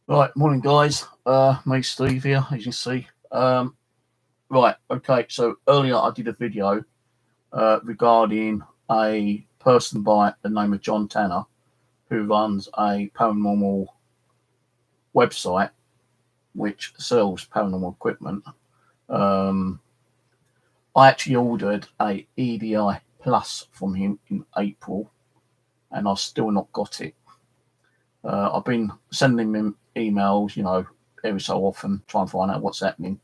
Right, morning guys. Me Steve here, as you can see. Right, okay. So earlier I did a video regarding a person by the name of John Tanner who runs a paranormal website which sells paranormal equipment. I actually ordered a EDI Plus from him in April, and I've still not got it. I've been sending him emails, every so often, trying to find out what's happening.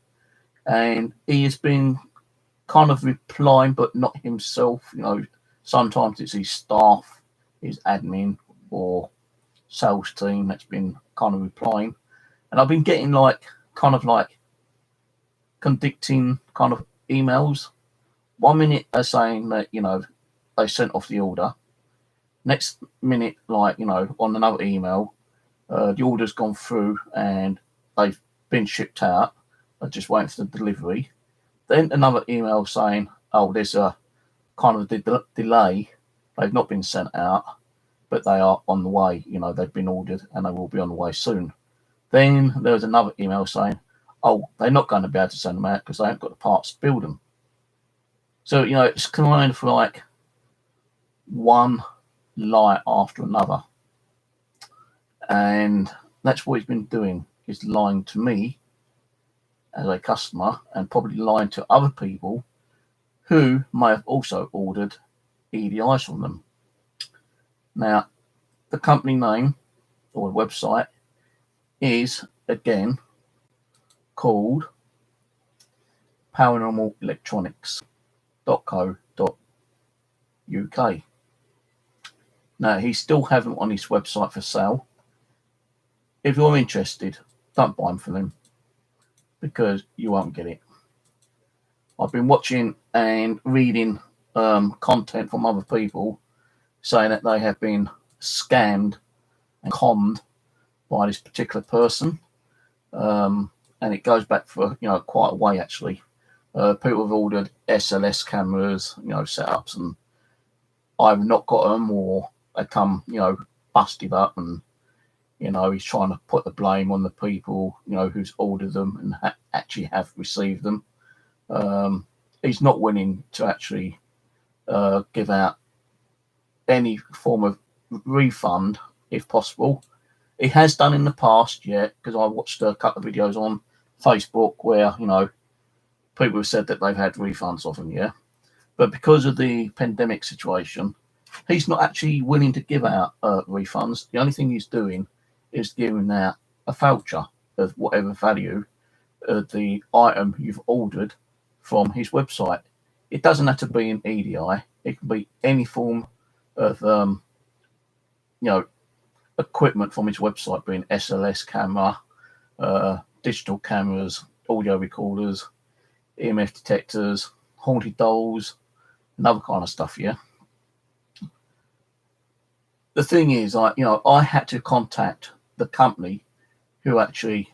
And he has been kind of replying, but not himself. Sometimes it's his staff, his admin, or sales team that's been kind of replying. And I've been getting kind of contradicting kind of emails. 1 minute they're saying that, they sent off the order. Next minute, on another email, the order's gone through and they've been shipped out. I'm just waiting for the delivery. Then another email saying, oh, there's a kind of delay. They've not been sent out, but they are on the way. They've been ordered and they will be on the way soon. Then there was another email saying, oh, they're not going to be able to send them out because they haven't got the parts to build them. So, it's kind of like one lie after another. And that's what he's been doing, is lying to me as a customer and probably lying to other people who may have also ordered EDIs from them. Now, the company name or the website is, again, called paranormalelectronics.co.uk. Now, he still have them on his website for sale. If you're interested, don't buy them from him because you won't get it. I've been watching and reading content from other people saying that they have been scammed and conned by this particular person. And it goes back for, quite a way, actually. People have ordered SLS cameras, setups, and I've not got them, or they come, busted up, and, he's trying to put the blame on the people, who's ordered them and actually have received them. He's not willing to actually give out any form of refund if possible. He has done in the past, because I watched a couple of videos on Facebook where, people have said that they've had refunds of them, But because of the pandemic situation, he's not actually willing to give out refunds. The only thing he's doing is giving out a voucher of whatever value the item you've ordered from his website. It doesn't have to be an EDI. It can be any form of, equipment from his website, being SLS camera, digital cameras, audio recorders, EMF detectors, haunted dolls, and other kind of stuff, The thing is, I had to contact the company who actually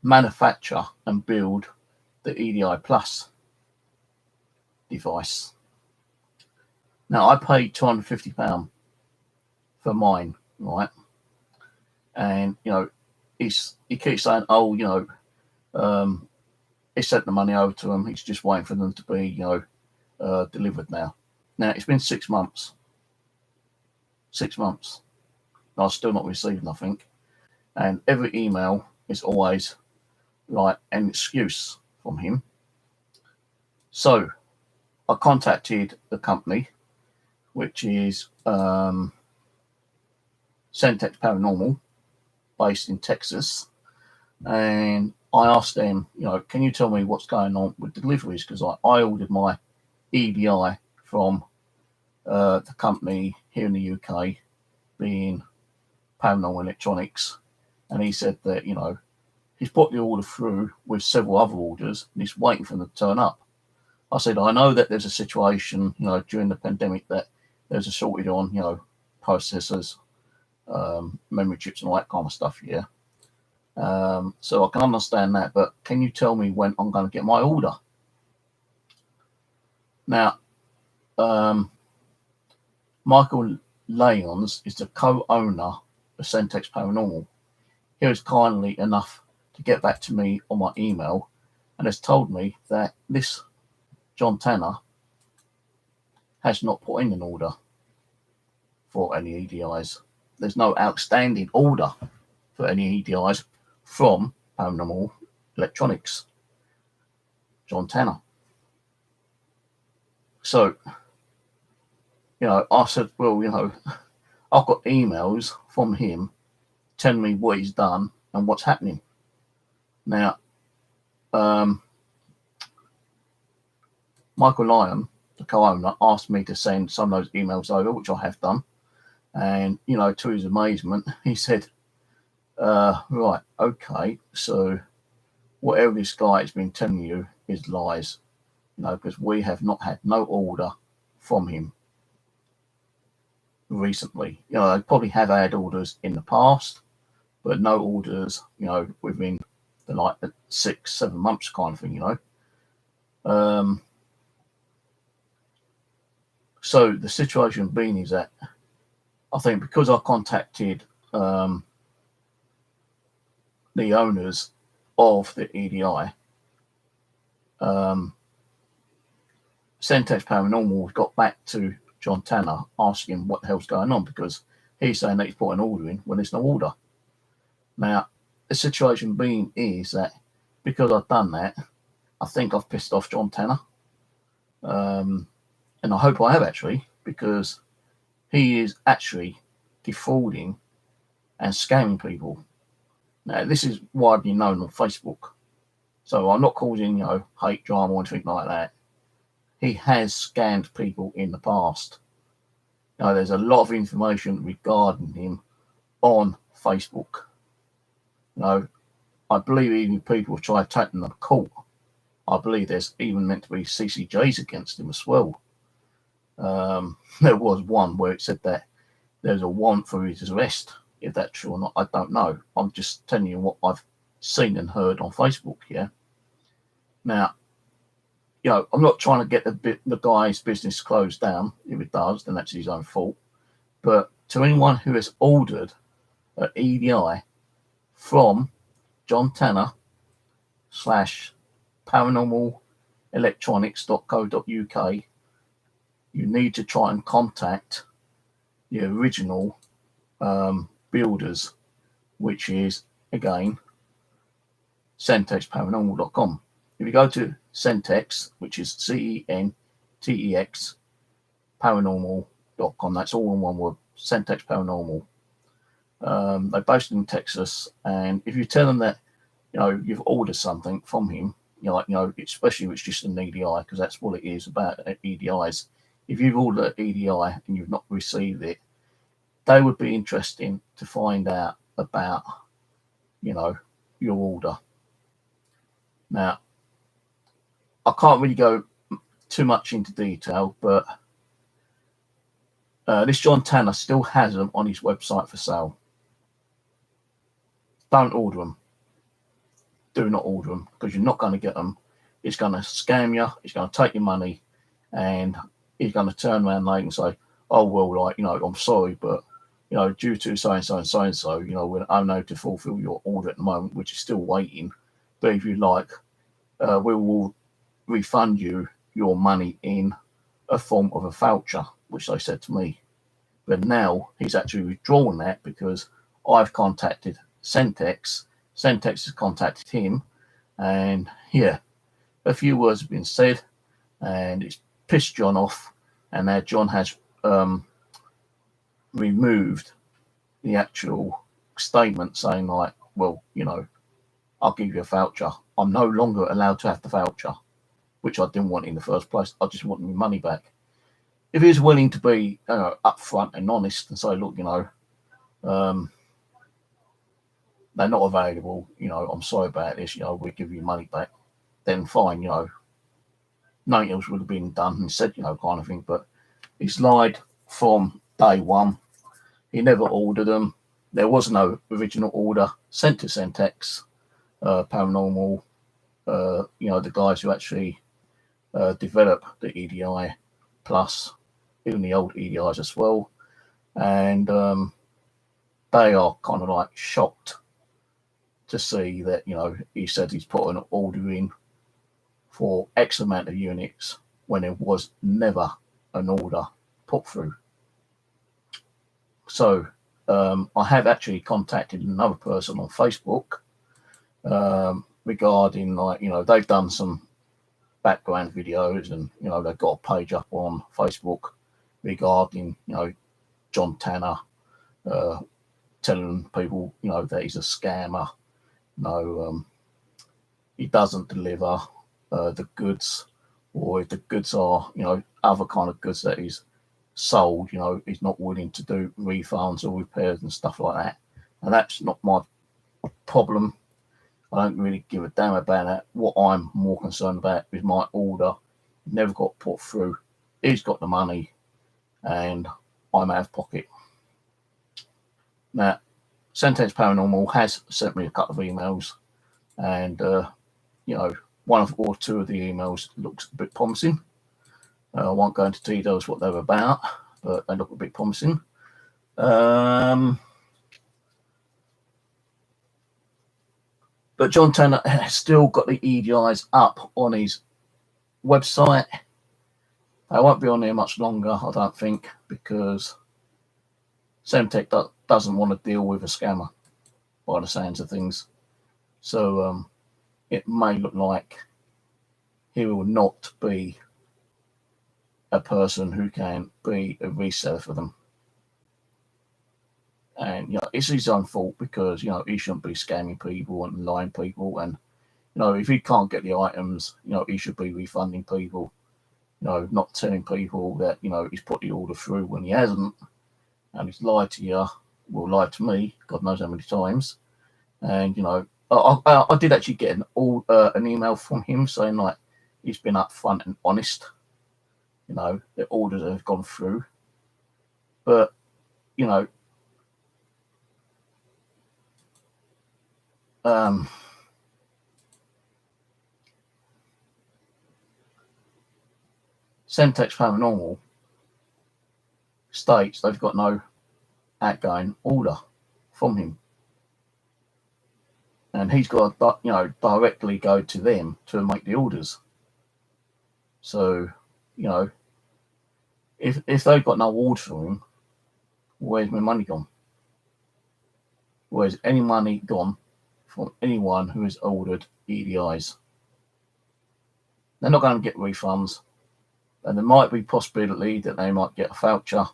manufacture and build the EDI Plus device. Now, I paid £250 for mine, right? And, he keeps saying, oh, he sent the money over to him. He's just waiting for them to be, delivered now. Now, it's been 6 months. 6 months. I've still not received nothing. And every email is always like an excuse from him. So I contacted the company, which is CenTex Paranormal, based in Texas. And I asked them, can you tell me what's going on with deliveries? Because I ordered my EDI from the company here in the UK, being Paranormal Electronics. And he said that, he's put the order through with several other orders and he's waiting for them to turn up. I said, I know that there's a situation, during the pandemic that there's a shortage on, processors, memory chips and all that kind of stuff, so I can understand that, but can you tell me when I'm going to get my order? Now, Michael Lyons is the co-owner of CenTex Paranormal. he was kindly enough to get back to me on my email and has told me that this John Tanner has not put in an order for any EDIs. There's no outstanding order for any EDIs from Paranormal Electronics, John Tanner. So, I said, well, I've got emails from him telling me what he's done and what's happening. Now, Michael Lyons, the co-owner, asked me to send some of those emails over, which I have done. And, to his amazement, he said, right, okay, so whatever this guy has been telling you is lies, because we have not had no order from him recently. They probably have had orders in the past, but no orders, within the 6-7 months kind of thing, So the situation being is that I think because I contacted the owners of the EDI, CenTex Paranormal got back to John Tanner asking what the hell's going on, because he's saying that he's put an order in when there's no order. Now, the situation being is that because I've done that, I think I've pissed off John Tanner. And I hope I have, actually, because he is actually defrauding and scamming people. Now, this is widely known on Facebook. So I'm not causing, hate drama or anything like that. He has scammed people in the past. There's a lot of information regarding him on Facebook. I believe even people have tried taking them to court. I believe there's even meant to be CCJs against him as well. There was one where it said that there's a warrant for his arrest. If that's true or not, I don't know. I'm just telling you what I've seen and heard on Facebook. Yeah. Now, I'm not trying to get the guy's business closed down. If it does, then that's his own fault. But to anyone who has ordered an EDI from John Tanner /paranormalelectronics.co.uk, you need to try and contact the original builders, which is, again, CentexParanormal.com. If you go to CenTex, which is CenTex Paranormal.com, that's all in one word, CenTex Paranormal. They're based in Texas, and if you tell them that you've ordered something from him, especially if it's just an EDI, because that's what it is about EDIs. If you've ordered an EDI and you've not received it, they would be interested to find out about, your order. Now, I can't really go too much into detail, but this John Tanner still has them on his website for sale. Don't order them. Do not order them, because you're not going to get them. It's going to scam you. It's going to take your money, and he's going to turn around later and say, oh, well, I'm sorry, but, due to so-and-so and so-and-so, we're unable to fulfill your order at the moment, which is still waiting. But if you like, we will refund you your money in a form of a voucher, which they said to me. But now he's actually withdrawn that because I've contacted CenTex. CenTex has contacted him, and a few words have been said, and it's pissed John off, and now John has removed the actual statement saying well, I'll give you a voucher. I'm no longer allowed to have the voucher, which I didn't want in the first place. I just wanted my money back. If he's willing to be upfront and honest and say, look, they're not available, I'm sorry about this, we'll give you money back, then fine, nothing else would have been done and said, kind of thing. But he's lied from day one. He never ordered them. There was no original order sent to CenTex Paranormal, the guys who actually develop the EDI plus even the old EDIs as well. And they are kind of shocked to see that, he said he's put an order in for X amount of units when there was never an order put through. So I have actually contacted another person on Facebook regarding, they've done some background videos, and they've got a page up on Facebook regarding John Tanner telling people that he's a scammer. He doesn't deliver the goods, or if the goods are other kind of goods that he's sold, he's not willing to do refunds or repairs and stuff like that. And that's not my problem. I don't really give a damn about that. What I'm more concerned about is my order never got put through. He's got the money and I'm out of pocket. Now, CenTex Paranormal has sent me a couple of emails, and one or two of the emails looks a bit promising. I won't go into details what they're about, but they look a bit promising. But John Tanner has still got the EDIs up on his website. They won't be on there much longer, I don't think, because CenTex doesn't want to deal with a scammer, by the sounds of things. So it may look like he will not be a person who can be a reseller for them. And it's his own fault, because he shouldn't be scamming people and lying people. And if he can't get the items, he should be refunding people. Not telling people that he's put the order through when he hasn't, and he's lied to you. Well, lied to me, God knows how many times. And I did actually get an email from him saying he's been upfront and honest. The orders have gone through, but CenTex Paranormal states they've got no outgoing order from him, and he's got to directly go to them to make the orders. So if they've got no order for him, where's my money gone? Where's any money gone from anyone who has ordered EDIs? They're not going to get refunds, and there might be possibility that they might get a voucher.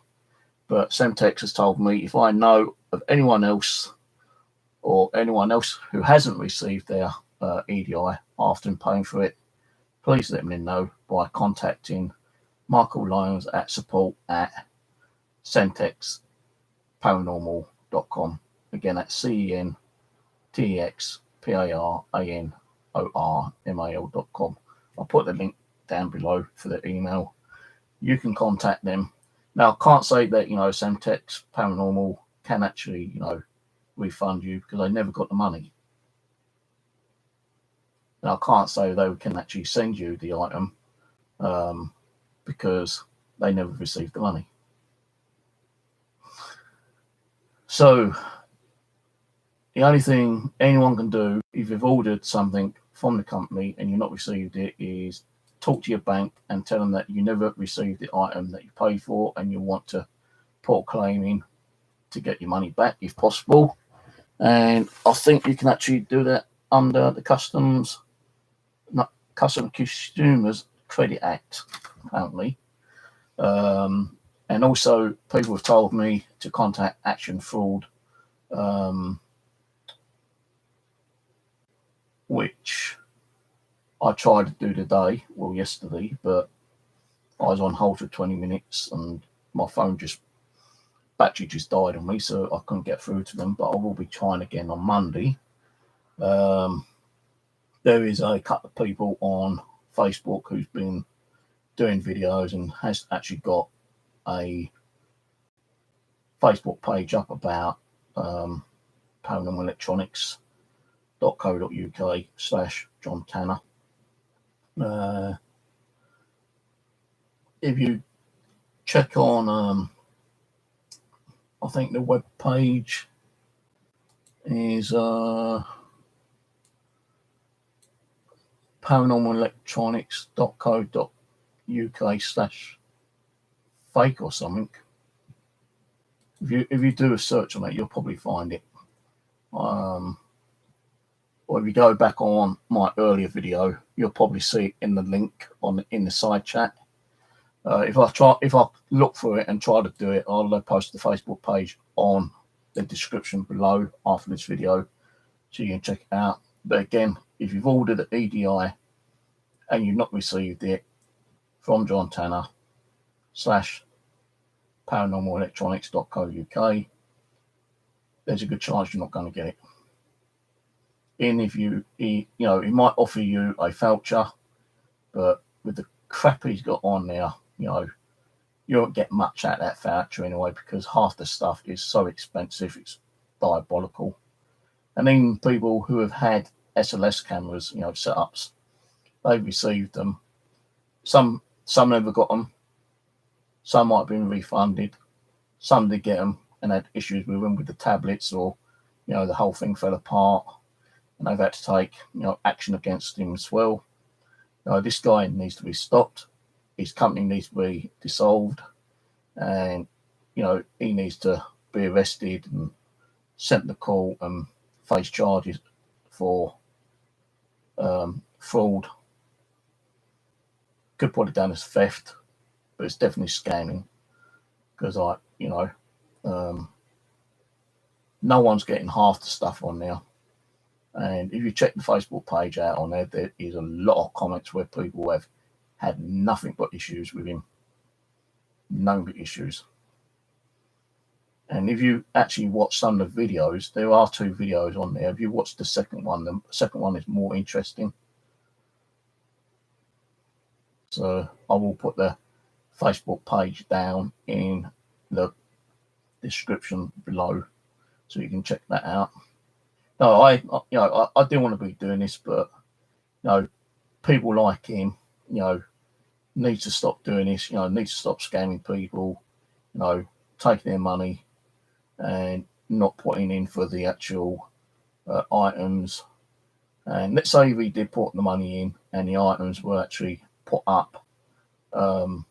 But CenTex has told me if I know of anyone else, or anyone else who hasn't received their EDI after paying for it, please let me know by contacting Michael Lyons at support@CenTexParanormal.com. Again, that's CenTexParanormal.com. I'll put the link down below for the email. You can contact them. Now, I can't say that CenTex Paranormal can actually refund you, because they never got the money. Now, I can't say they can actually send you the item because they never received the money. So the only thing anyone can do if you've ordered something from the company and you've not received it is talk to your bank and tell them that you never received the item that you paid for, and you want to put a claim in to get your money back if possible. And I think you can actually do that under the Customs Consumers Credit Act, apparently. And also, people have told me to contact Action Fraud, which I tried to do yesterday, but I was on hold for 20 minutes and my phone battery just died on me, so I couldn't get through to them. But I will be trying again on Monday. There is a couple of people on Facebook who's been doing videos and has actually got a Facebook page up about paranormalelectronics.co.uk/John Tanner. If you check on, I think the web page is paranormalelectronics.co.uk/fake or something. If you do a search on it, you'll probably find it. Or if you go back on my earlier video, you'll probably see it in the link in the side chat. If I look for it and try to do it, I'll post the Facebook page on the description below after this video, so you can check it out. But again, if you've ordered an EDI and you've not received it from John Tanner /paranormalelectronics.co.uk, there's a good chance you're not going to get it. And if he might offer you a voucher, but with the crap he's got on there, you won't get much out of that voucher anyway, because half the stuff is so expensive, it's diabolical. And even people who have had SLS cameras, setups, they've received them. Some never got them. Some might have been refunded. Some did get them and had issues with them with the tablets, or the whole thing fell apart, and they've had to take action against him as well. This guy needs to be stopped. His company needs to be dissolved, and he needs to be arrested and sent to court and face charges for fraud. Could put it down as theft, but it's definitely scamming, because no one's getting half the stuff on there. And if you check the Facebook page out on there is a lot of comments where people have had nothing but issues with him. Nothing but issues. And if you actually watch some of the videos, there are 2 videos on there. If you watch the second one is more interesting. So I will put the Facebook page down in the description below, so you can check that out. No, I do want to be doing this, but people like him, need to stop doing this. Need to stop scamming people, taking their money and not putting in for the actual items. And let's say we did put the money in and the items were actually put up, on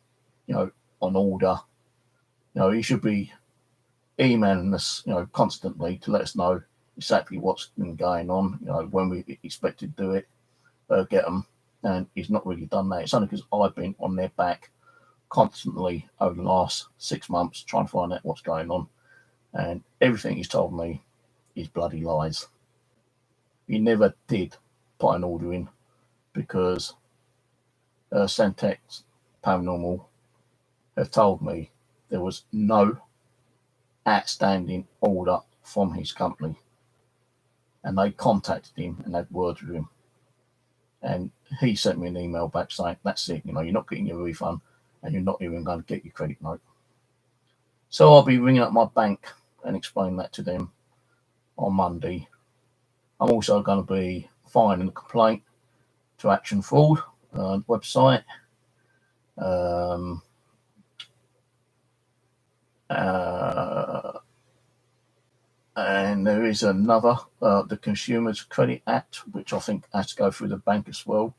order. He should be emailing us, constantly to let us know exactly what's been going on, when we expect to do it, get them. And he's not really done that. It's only because I've been on their back constantly over the last 6 months trying to find out what's going on. And everything he's told me is bloody lies. He never did put an order in, because CenTex Paranormal have told me there was no outstanding order from his company. And they contacted him and had words with him. And he sent me an email back saying, that's it, you're not getting your refund and you're not even going to get your credit note. So I'll be ringing up my bank and explaining that to them on Monday. I'm also going to be filing a complaint to Action Fraud website. And there is another, the Consumers Credit Act, which I think has to go through the bank as well.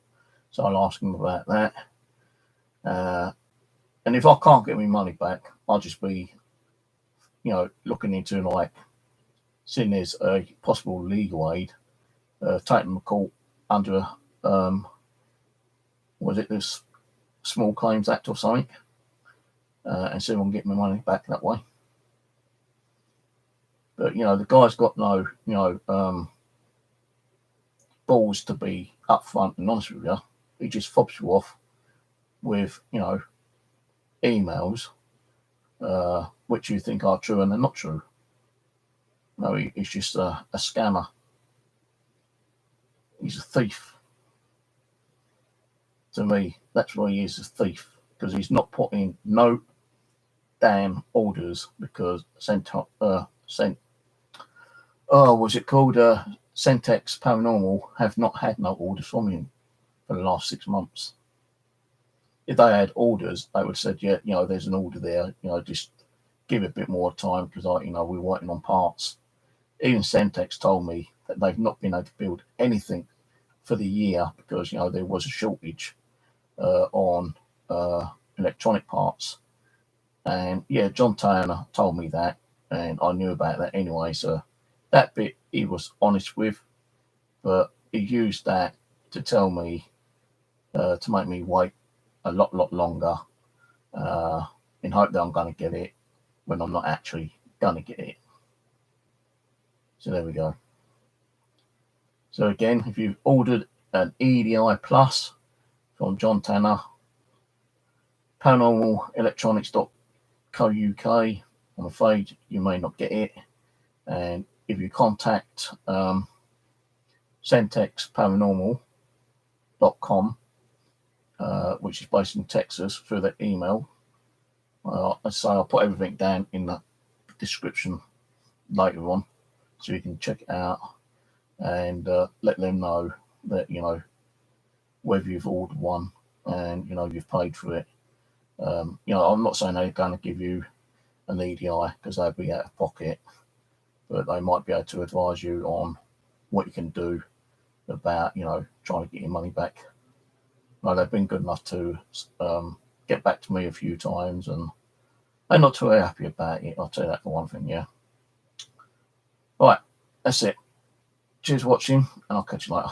So I'll ask them about that. And if I can't get my money back, I'll just be, looking into seeing there's a possible legal aid, taking them to court under, was it this Small Claims Act or something, and see if I can get my money back that way. But, the guy's got no, balls to be upfront and honest with you. He just fobs you off with, emails, which you think are true and they're not true. No, he's just a scammer. He's a thief. To me, that's why he is, a thief, because he's not putting no damn orders, because CenTex Paranormal have not had no orders from him for the last 6 months. If they had orders, they would have said, yeah, there's an order there, just give it a bit more time, because we're waiting on parts. Even CenTex told me that they've not been able to build anything for the year because, you know, there was a shortage on electronic parts. And yeah, John Tanner told me that, and I knew about that anyway. So that bit he was honest with, but he used that to tell me to make me wait a lot longer in hope that I'm going to get it when I'm not actually going to get it. So there we go. So again, if you've ordered an EDI Plus from John Tanner, paranormalelectronics.co.uk, I'm afraid you may not get it. And if you contact CenTex paranormal.com, which is based in Texas, through that email, so I'll put everything down in the description later on, so you can check it out and let them know that, you know, whether you've ordered one and, you know, you've paid for it. You know, I'm not saying they're going to give you an EDI because they'll be out of pocket, but they might be able to advise you on what you can do about, you know, trying to get your money back. Well, they've been good enough to get back to me a few times, and I'm not too happy about it. I'll tell you that for one thing, yeah. Right, that's it. Cheers for watching, and I'll catch you later.